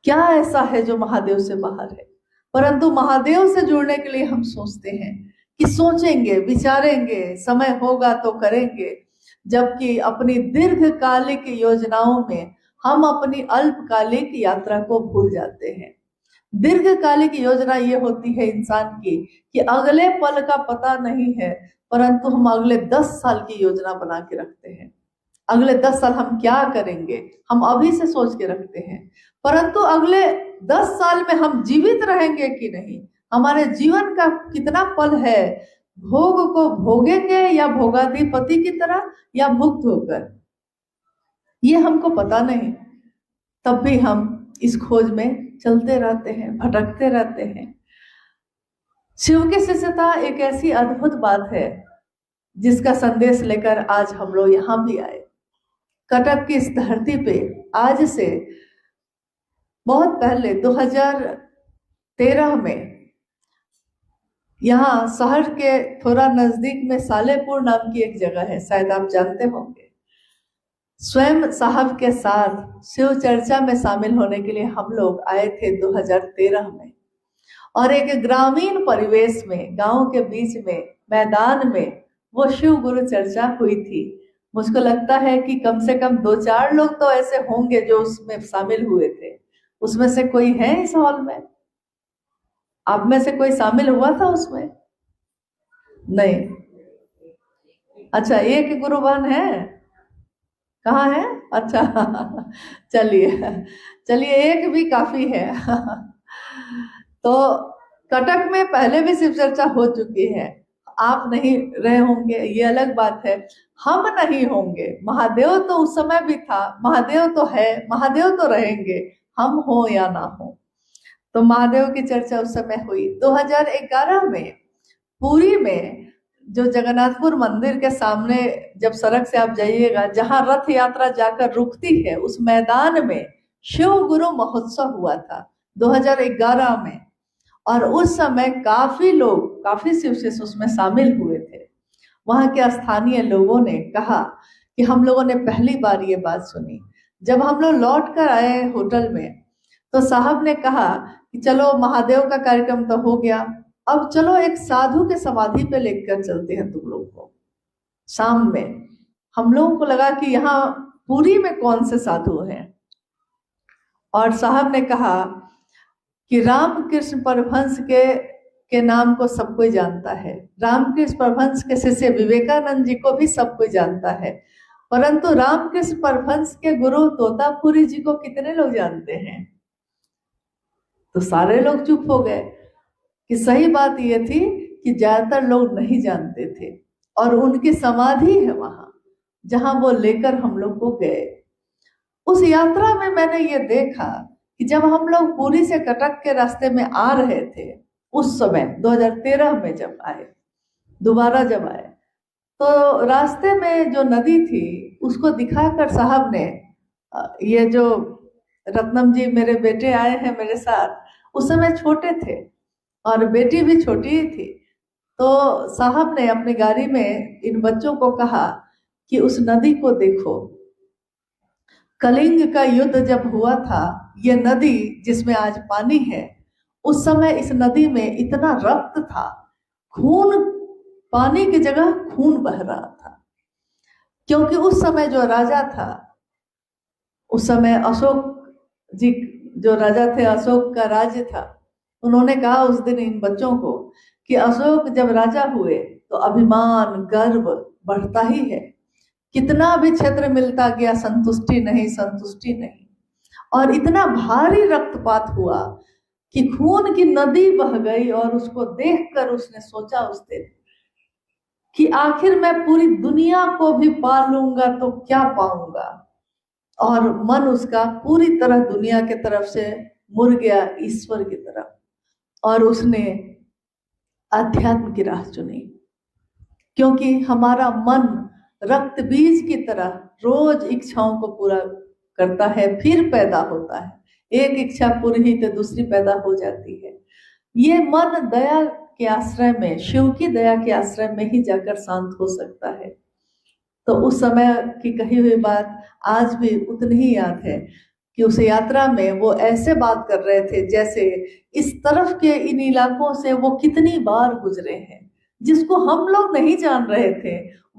क्या ऐसा है जो महादेव से बाहर है? परंतु महादेव से जुड़ने के लिए हम सोचते हैं कि सोचेंगे, विचारेंगे, समय होगा तो करेंगे, जबकि अपनी दीर्घकालिक योजनाओं में हम अपनी अल्पकालिक यात्रा को भूल जाते हैं। दीर्घकालिक योजना ये होती है इंसान की कि अगले पल का पता नहीं है, परंतु हम अगले 10 साल की योजना बना के रखते हैं। अगले 10 साल हम क्या करेंगे, हम अभी से सोच के रखते हैं। परंतु अगले 10 साल में हम जीवित रहेंगे कि नहीं, हमारे जीवन का कितना पल है, भोग को भोगेंगे या भोगाधिपति की तरह, या भुक्त होकर, ये हमको पता नहीं। तब भी हम इस खोज में चलते रहते हैं, भटकते रहते हैं। शिव की शिष्यता एक ऐसी अद्भुत बात है जिसका संदेश लेकर आज हम लोग यहाँ भी आए। कटक की इस धरती पे आज से बहुत पहले 2013 में यहाँ शहर के थोड़ा नजदीक में सालेपुर नाम की एक जगह है, शायद आप जानते होंगे। स्वयं साहब के साथ शिव चर्चा में शामिल होने के लिए हम लोग आए थे 2013 में, और एक ग्रामीण परिवेश में, गांव के बीच में, मैदान में वो शिव गुरु चर्चा हुई थी। मुझको लगता है कि कम से कम 2-4 लोग तो ऐसे होंगे जो उसमें शामिल हुए थे। उसमें से कोई है इस हॉल में? आप में से कोई शामिल हुआ था उसमें? नहीं। अच्छा, एक गुरुवान है, कहाँ है? अच्छा चलिए चलिए, एक भी काफी है तो कटक में पहले भी शिव चर्चा हो चुकी है। आप नहीं रहे होंगे ये अलग बात है, हम नहीं होंगे। महादेव तो उस समय भी था, महादेव तो है, महादेव तो रहेंगे, हम हो या ना हो। तो महादेव की चर्चा उस समय हुई 2011 में पुरी में, जो जगन्नाथपुर मंदिर के सामने जब सड़क से आप जाइएगा, जहां रथ यात्रा जाकर रुकती है, उस मैदान में शिव गुरु महोत्सव हुआ था 2011 में। और उस समय काफी लोग, काफी शिव शिष्य उसमें शामिल हुए थे। वहां के स्थानीय लोगों ने कहा कि हम लोगों ने पहली बार ये बात सुनी। जब हम लोग लौट कर आए होटल में, तो साहब ने कहा कि चलो महादेव का कार्यक्रम तो हो गया, अब चलो एक साधु के समाधि पे लेकर चलते हैं तुम लोग को। शाम में हम लोगों को लगा कि यहाँ पुरी में कौन से साधु हैं, और साहब ने कहा कि रामकृष्ण परमहंस के नाम को सब कोई जानता है, रामकृष्ण परमहंस के शिष्य विवेकानंद जी को भी सब कोई जानता है, परंतु रामकृष्ण परमहंस के गुरु तोतापुरी जी को कितने लोग जानते हैं? तो सारे लोग चुप हो गए। कि सही बात ये थी कि ज्यादातर लोग नहीं जानते थे, और उनकी समाधि है वहां जहां वो लेकर हम लोग को गए। उस यात्रा में मैंने ये देखा कि जब हम लोग पुरी से कटक के रास्ते में आ रहे थे, उस समय 2013 में जब आए, दोबारा जब आए, तो रास्ते में जो नदी थी उसको दिखाकर साहब ने, ये जो रत्नम जी मेरे बेटे आए हैं मेरे साथ, उस समय छोटे थे और बेटी भी छोटी ही थी, तो साहब ने अपनी गाड़ी में इन बच्चों को कहा कि उस नदी को देखो, कलिंग का युद्ध जब हुआ था, ये नदी जिसमें आज पानी है, उस समय इस नदी में इतना रक्त था, खून, पानी की जगह खून बह रहा था। क्योंकि उस समय जो राजा था, उस समय अशोक जी जो राजा थे, अशोक का राज्य था, उन्होंने कहा उस दिन इन बच्चों को कि अशोक जब राजा हुए तो अभिमान, गर्व बढ़ता ही है, कितना भी क्षेत्र मिलता गया, संतुष्टि नहीं, संतुष्टि नहीं, और इतना भारी रक्तपात हुआ कि खून की नदी बह गई। और उसको देखकर उसने सोचा उस दिन कि आखिर मैं पूरी दुनिया को भी पा लूंगा तो क्या पाऊंगा, और मन उसका पूरी तरह दुनिया के तरफ से मुड़ गया ईश्वर की तरफ, और उसने अध्यात्म की राह चुनी। क्योंकि हमारा मन रक्त बीज की तरह रोज इच्छाओं को पूरा करता है, फिर पैदा होता है, एक इच्छा पूरी ही तो दूसरी पैदा हो जाती है। ये मन दया के आश्रय में, शिव की दया के आश्रय में ही जाकर शांत हो सकता है। तो उस समय की कही हुई बात आज भी उतनी ही याद है। कि उस यात्रा में वो ऐसे बात कर रहे थे जैसे इस तरफ के इन इलाकों से वो कितनी बार गुजरे हैं, जिसको हम लोग नहीं जान रहे थे